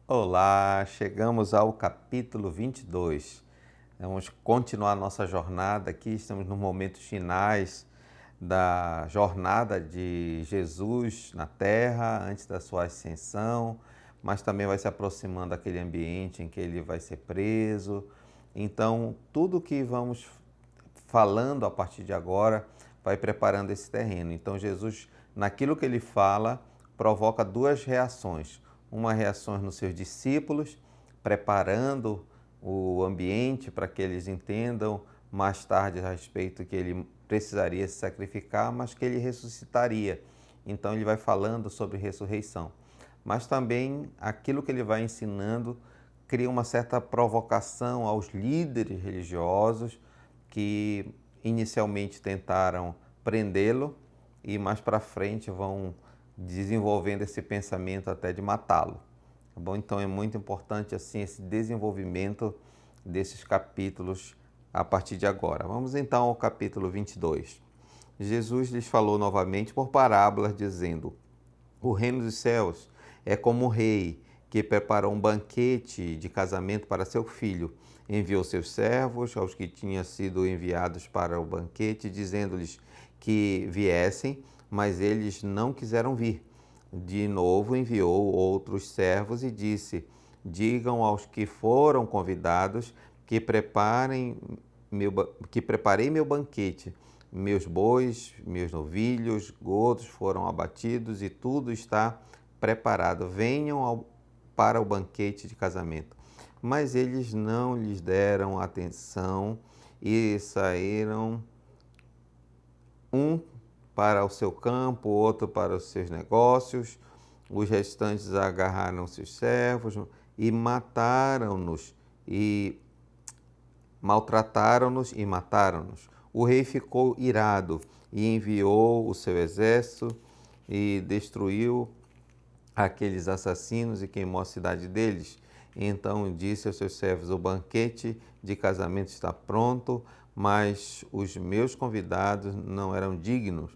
Olá, chegamos ao capítulo 22. Vamos continuar nossa jornada aqui, estamos nos momentos finais da jornada de Jesus na terra, antes da sua ascensão, mas também vai se aproximando daquele ambiente em que ele vai ser preso. Então, tudo que vamos falando a partir de agora vai preparando esse terreno. Então, Jesus, naquilo que ele fala, provoca duas reações. Uma reação nos seus discípulos, preparando o ambiente para que eles entendam mais tarde a respeito que ele precisaria se sacrificar, mas que ele ressuscitaria. Então ele vai falando sobre ressurreição. Mas também aquilo que ele vai ensinando cria uma certa provocação aos líderes religiosos que inicialmente tentaram prendê-lo e mais para frente vão desenvolvendo esse pensamento até de matá-lo. Tá bom? Então é muito importante assim esse desenvolvimento desses capítulos a partir de agora. Vamos então ao capítulo 22. Jesus lhes falou novamente por parábolas, dizendo: o reino dos céus é como um rei que preparou um banquete de casamento para seu filho. Enviou seus servos aos que tinham sido enviados para o banquete, dizendo-lhes que viessem, mas eles não quiseram vir. De novo enviou outros servos e disse: digam aos que foram convidados que que preparei meu banquete. Meus bois, meus novilhos, gordos foram abatidos e tudo está preparado. Venham para o banquete de casamento. Mas eles não lhes deram atenção e saíram, um para o seu campo, outro para os seus negócios. Os restantes agarraram seus servos e mataram-nos e maltrataram-nos e mataram-nos. O rei ficou irado e enviou o seu exército e destruiu aqueles assassinos e queimou a cidade deles. Então disse aos seus servos: o banquete de casamento está pronto, mas os meus convidados não eram dignos.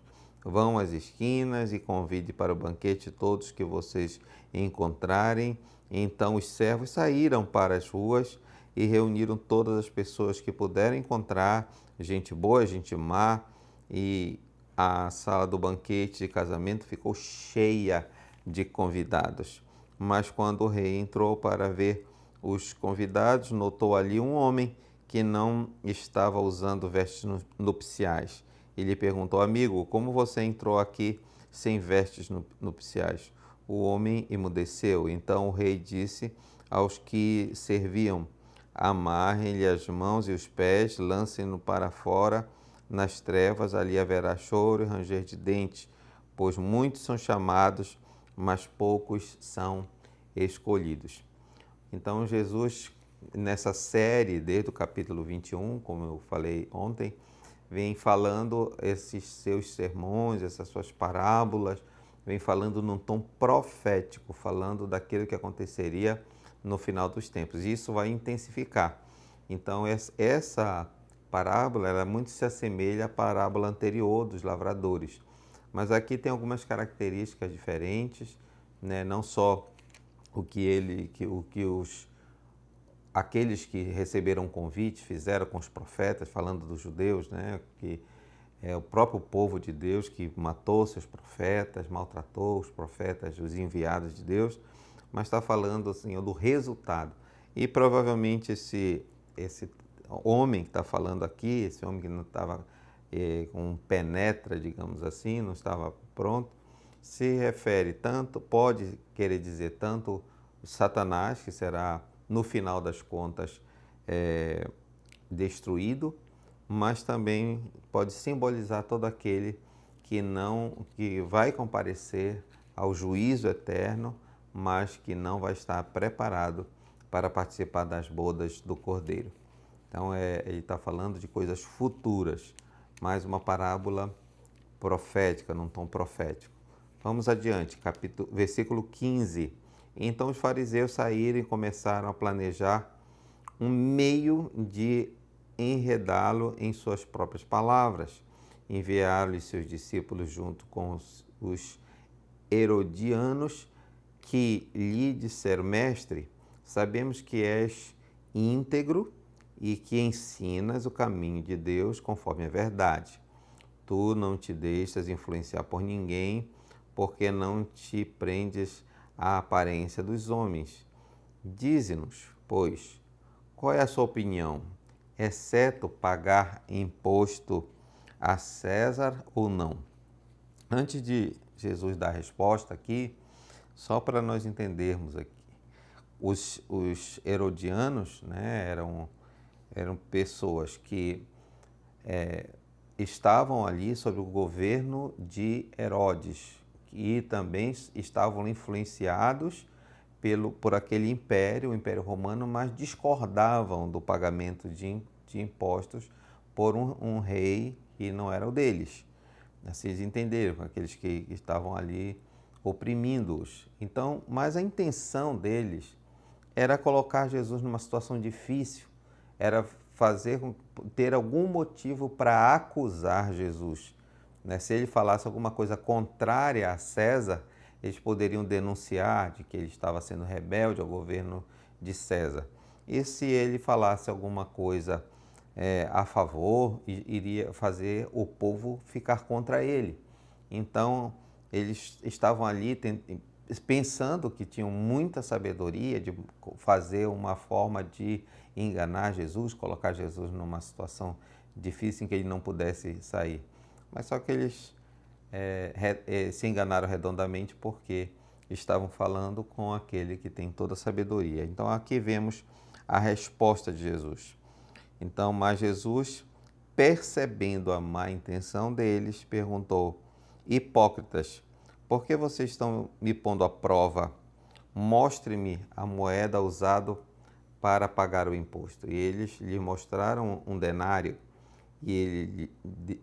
Vão às esquinas e convide para o banquete todos que vocês encontrarem. Então os servos saíram para as ruas e reuniram todas as pessoas que puderam encontrar, gente boa, gente má, e a sala do banquete de casamento ficou cheia de convidados. Mas quando o rei entrou para ver os convidados, notou ali um homem que não estava usando vestes nupciais. E lhe perguntou: amigo, como você entrou aqui sem vestes nupciais? O homem emudeceu. Então o rei disse aos que serviam: amarrem-lhe as mãos e os pés, lancem-no para fora nas trevas, ali haverá choro e ranger de dentes, pois muitos são chamados, mas poucos são escolhidos. Então Jesus, nessa série, desde o capítulo 21, como eu falei ontem, vem falando esses seus sermões, essas suas parábolas, vem falando num tom profético, falando daquilo que aconteceria no final dos tempos. E isso vai intensificar. Então essa parábola, ela muito se assemelha à parábola anterior dos lavradores. Mas aqui tem algumas características diferentes, né? Não só o que aqueles que receberam o convite fizeram com os profetas, falando dos judeus, né? Que é o próprio povo de Deus que matou seus profetas, maltratou os profetas, os enviados de Deus, mas está falando assim, do resultado. E provavelmente esse homem que está falando aqui, esse homem que não estava com um penetra, digamos assim, não estava pronto, se refere tanto, pode querer dizer tanto Satanás, que será no final das contas destruído, mas também pode simbolizar todo aquele que vai comparecer ao juízo eterno, mas que não vai estar preparado para participar das bodas do Cordeiro. Então ele está falando de coisas futuras, mais uma parábola profética, num tom profético. Vamos adiante, versículo 15. Então os fariseus saíram e começaram a planejar um meio de enredá-lo em suas próprias palavras. Enviaram-lhe seus discípulos junto com os herodianos, que lhe disseram: Mestre, sabemos que és íntegro e que ensinas o caminho de Deus conforme a verdade. Tu não te deixas influenciar por ninguém, porque não te prendes à aparência dos homens. Dize-nos, pois, qual é a sua opinião? É certo pagar imposto a César ou não? Antes de Jesus dar a resposta aqui, só para nós entendermos aqui, os herodianos, né, eram pessoas que estavam ali sob o governo de Herodes e também estavam influenciados por aquele império, o Império Romano, mas discordavam do pagamento de impostos por um rei que não era o deles. Assim eles entenderam, aqueles que estavam ali oprimindo-os. Então, mas a intenção deles era colocar Jesus numa situação difícil, era ter algum motivo para acusar Jesus. Né? Se ele falasse alguma coisa contrária a César, eles poderiam denunciar de que ele estava sendo rebelde ao governo de César. E se ele falasse alguma coisa a favor, iria fazer o povo ficar contra ele. Então, eles estavam ali pensando que tinham muita sabedoria de fazer uma forma de enganar Jesus, colocar Jesus numa situação difícil em que ele não pudesse sair. Mas só que eles se enganaram redondamente porque estavam falando com aquele que tem toda a sabedoria. Então aqui vemos a resposta de Jesus. Então, mas Jesus, percebendo a má intenção deles, perguntou: Hipócritas, por que vocês estão me pondo à prova? Mostre-me a moeda usada para pagar o imposto. E eles lhe mostraram um denário. E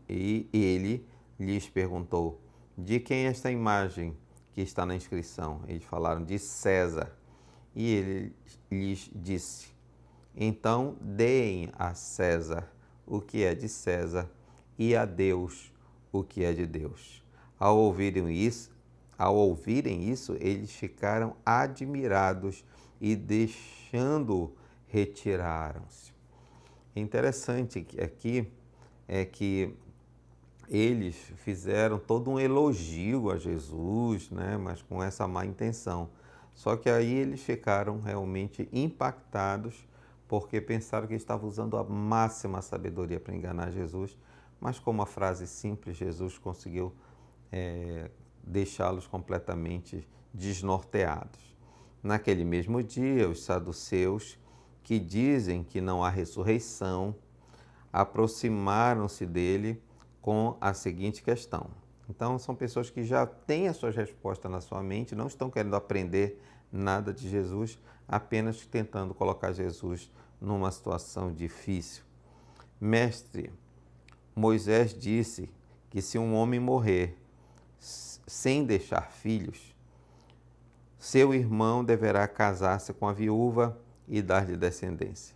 ele lhes perguntou: De quem é esta imagem que está na inscrição? Eles falaram: De César. E ele lhes disse: Então deem a César o que é de César e a Deus o que é de Deus. Ao ouvirem isso, eles ficaram admirados e, deixando-o, retiraram-se. Interessante aqui é que eles fizeram todo um elogio a Jesus, né, mas com essa má intenção. Só que aí eles ficaram realmente impactados porque pensaram que estavam usando a máxima sabedoria para enganar Jesus, mas com uma frase simples, Jesus conseguiu deixá-los completamente desnorteados. Naquele mesmo dia, os saduceus, que dizem que não há ressurreição, aproximaram-se dele com a seguinte questão. Então, são pessoas que já têm as suas respostas na sua mente, não estão querendo aprender nada de Jesus, apenas tentando colocar Jesus numa situação difícil. Mestre, Moisés disse que se um homem morrer sem deixar filhos, seu irmão deverá casar-se com a viúva e dar-lhe descendência.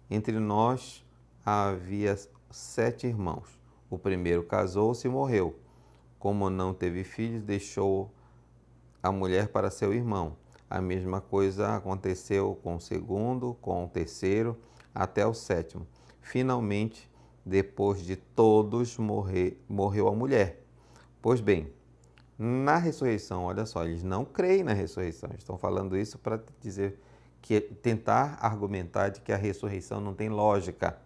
Entre nós havia 7 irmãos. O primeiro casou-se e morreu. Como não teve filhos, deixou a mulher para seu irmão. A mesma coisa aconteceu com o segundo, com o terceiro, até o 7º. Finalmente, depois de todos morreu a mulher. Pois bem, na ressurreição, olha só, eles não creem na ressurreição. Estão falando isso para dizer que tentar argumentar de que a ressurreição não tem lógica.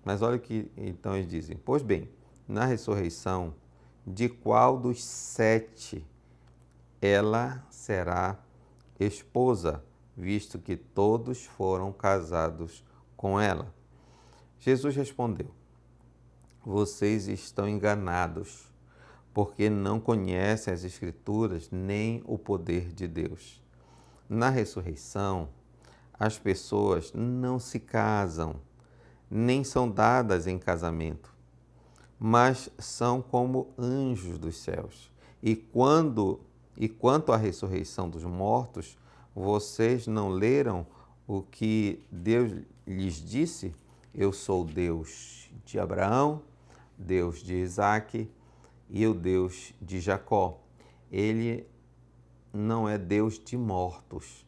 Mas olha o que então eles dizem. Pois bem, na ressurreição, de qual dos 7 ela será esposa, visto que todos foram casados com ela? Jesus respondeu: Vocês estão enganados, porque não conhecem as Escrituras nem o poder de Deus. Na ressurreição, as pessoas não se casam, nem são dadas em casamento, mas são como anjos dos céus. E quanto à ressurreição dos mortos, vocês não leram o que Deus lhes disse? Eu sou Deus de Abraão, Deus de Isaque e o Deus de Jacó. Ele não é Deus de mortos,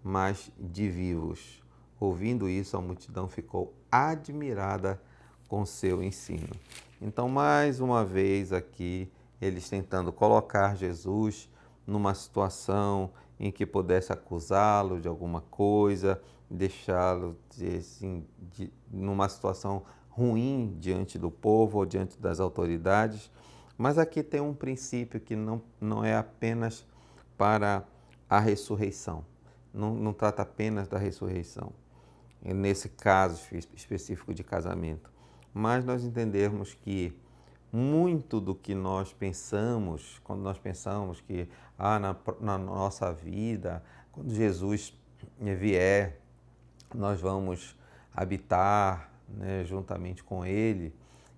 mas de vivos. Ouvindo isso, a multidão ficou admirada com seu ensino. Então, mais uma vez aqui, eles tentando colocar Jesus numa situação em que pudesse acusá-lo de alguma coisa, deixá-lo assim, numa situação ruim diante do povo ou diante das autoridades. Mas aqui tem um princípio que não é apenas para a ressurreição, não trata apenas da ressurreição, nesse caso específico de casamento, mas nós entendemos que muito do que nós pensamos, quando nós pensamos que na nossa vida, quando Jesus vier, nós vamos habitar, né, juntamente com Ele,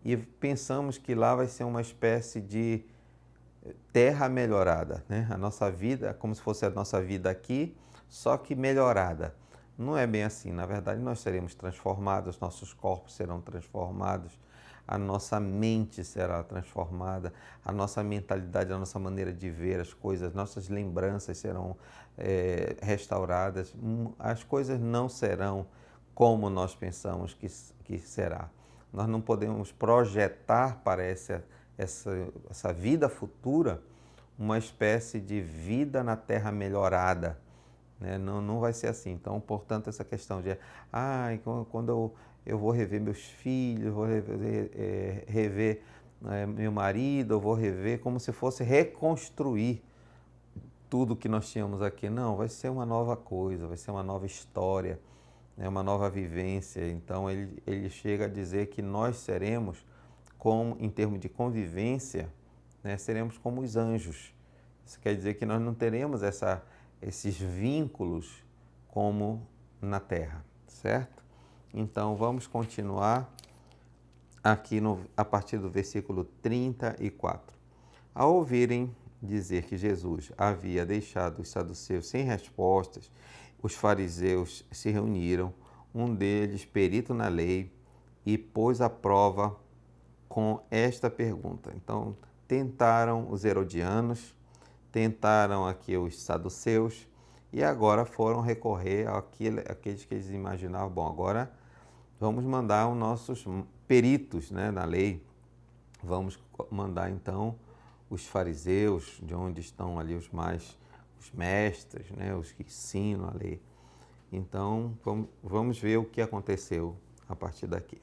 e pensamos que lá vai ser uma espécie de terra melhorada, né? A nossa vida, como se fosse a nossa vida aqui, só que melhorada. Não é bem assim, na verdade nós seremos transformados, nossos corpos serão transformados, a nossa mente será transformada, a nossa mentalidade, a nossa maneira de ver as coisas, nossas lembranças serão restauradas, as coisas não serão como nós pensamos que será. Nós não podemos projetar para essa vida futura uma espécie de vida na terra melhorada, né? Não vai ser assim. Então, portanto, essa questão de quando eu vou rever meus filhos, vou rever meu marido, eu vou rever como se fosse reconstruir tudo que nós tínhamos aqui. Não, vai ser uma nova coisa, vai ser uma nova história, né? Uma nova vivência. Então, ele chega a dizer que nós seremos, como em termos de convivência, né, seremos como os anjos. Isso quer dizer que nós não teremos esses vínculos como na terra, certo? Então vamos continuar aqui a partir do versículo 34. Ao ouvirem dizer que Jesus havia deixado os saduceus sem respostas, os fariseus se reuniram, um deles, perito na lei, e pôs à prova com esta pergunta. Então, tentaram os herodianos, tentaram aqui os saduceus e agora foram recorrer àqueles que eles imaginavam, bom, agora vamos mandar os nossos peritos, né, na lei, vamos mandar então os fariseus, de onde estão ali os mestres, né, os que ensinam a lei. Então, vamos ver o que aconteceu a partir daqui.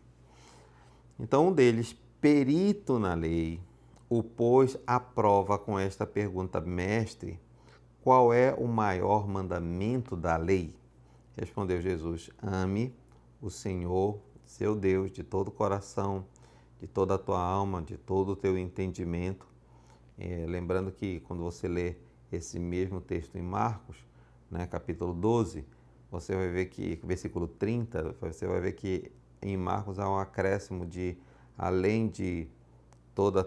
Então, um deles, perito na lei, o pôs à prova com esta pergunta: Mestre, qual é o maior mandamento da lei? Respondeu Jesus: ame o Senhor, seu Deus, de todo o coração, de toda a tua alma, de todo o teu entendimento. Lembrando que quando você lê esse mesmo texto em Marcos, né, capítulo 12, você vai ver que, versículo 30, você vai ver que em Marcos há um acréscimo de, além de todo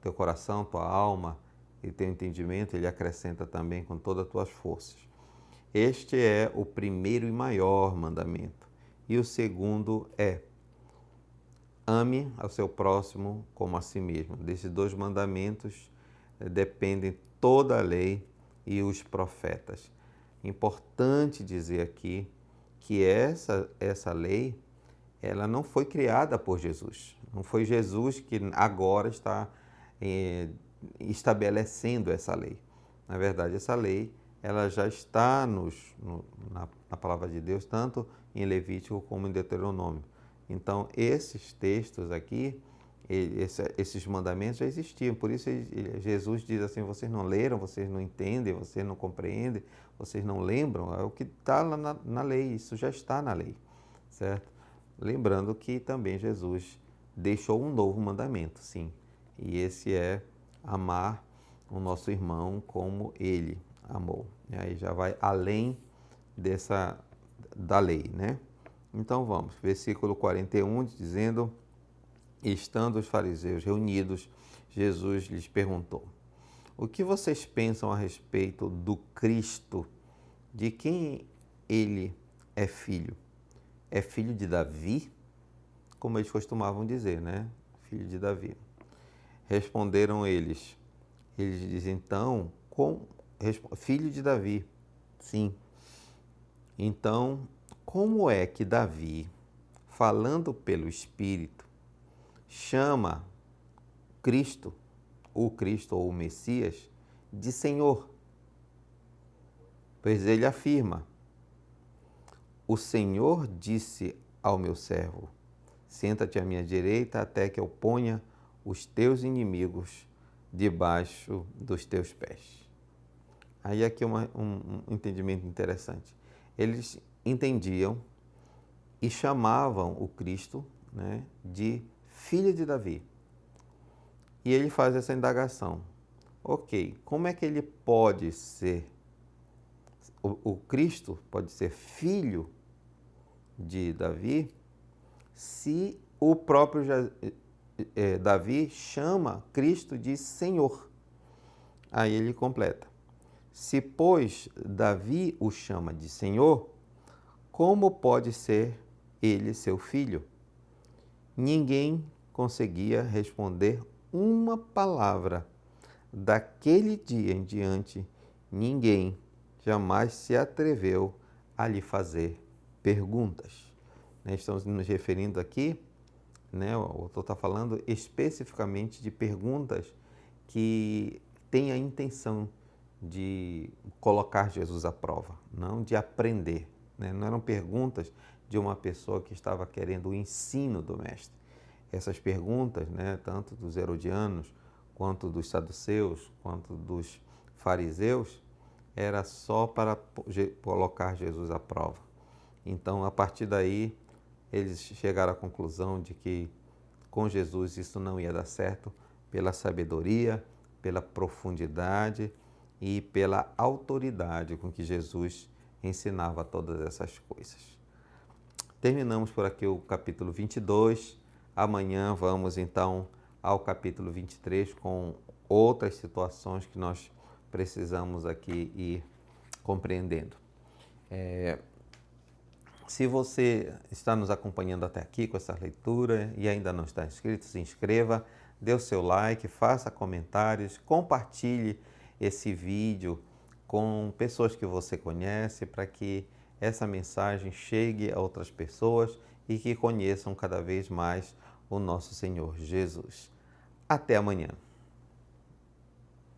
teu coração, tua alma e teu entendimento, ele acrescenta também com todas as tuas forças. Este é o primeiro e maior mandamento. E o segundo é: ame ao seu próximo como a si mesmo. Desses dois mandamentos dependem toda a lei e os profetas. Importante dizer aqui que essa lei, ela não foi criada por Jesus. Não foi Jesus que agora está estabelecendo essa lei. Na verdade, essa lei ela já está na palavra de Deus, tanto em Levítico como em Deuteronômio. Então, esses textos aqui, esses mandamentos já existiam. Por isso, Jesus diz assim: vocês não leram, vocês não entendem, vocês não compreendem, vocês não lembram. É o que está lá na lei, isso já está na lei, certo? Lembrando que também Jesus deixou um novo mandamento, sim. E esse é amar o nosso irmão como ele amou. E aí já vai além da lei, né? Então vamos, versículo 41, dizendo: estando os fariseus reunidos, Jesus lhes perguntou: o que vocês pensam a respeito do Cristo? De quem ele é filho? É filho de Davi? Como eles costumavam dizer, né? Filho de Davi. Responderam eles dizem então, filho de Davi, sim. Então, como é que Davi, falando pelo Espírito, chama Cristo, o Cristo ou o Messias, de Senhor? Pois ele afirma: o Senhor disse ao meu servo: senta-te à minha direita até que eu ponha os teus inimigos debaixo dos teus pés. Aí aqui um entendimento interessante. Eles entendiam e chamavam o Cristo, né, de filho de Davi. E ele faz essa indagação. Ok, como é que ele pode ser, o Cristo pode ser filho de Davi, se o próprio Davi chama Cristo de Senhor? Aí ele completa: se, pois, Davi o chama de Senhor, como pode ser ele seu filho? Ninguém conseguia responder uma palavra. Daquele dia em diante, ninguém jamais se atreveu a lhe fazer perguntas. Estamos nos referindo aqui, o autor está falando especificamente de perguntas que têm a intenção de colocar Jesus à prova, não de aprender. Não eram perguntas de uma pessoa que estava querendo o ensino do mestre. Essas perguntas, tanto dos herodianos, quanto dos saduceus, quanto dos fariseus, era só para colocar Jesus à prova. Então, a partir daí, eles chegaram à conclusão de que com Jesus isso não ia dar certo, pela sabedoria, pela profundidade e pela autoridade com que Jesus ensinava todas essas coisas. Terminamos por aqui o capítulo 22. Amanhã vamos então ao capítulo 23 com outras situações que nós precisamos aqui ir compreendendo. Se você está nos acompanhando até aqui com essa leitura e ainda não está inscrito, se inscreva, dê o seu like, faça comentários, compartilhe esse vídeo com pessoas que você conhece para que essa mensagem chegue a outras pessoas e que conheçam cada vez mais o nosso Senhor Jesus. Até amanhã.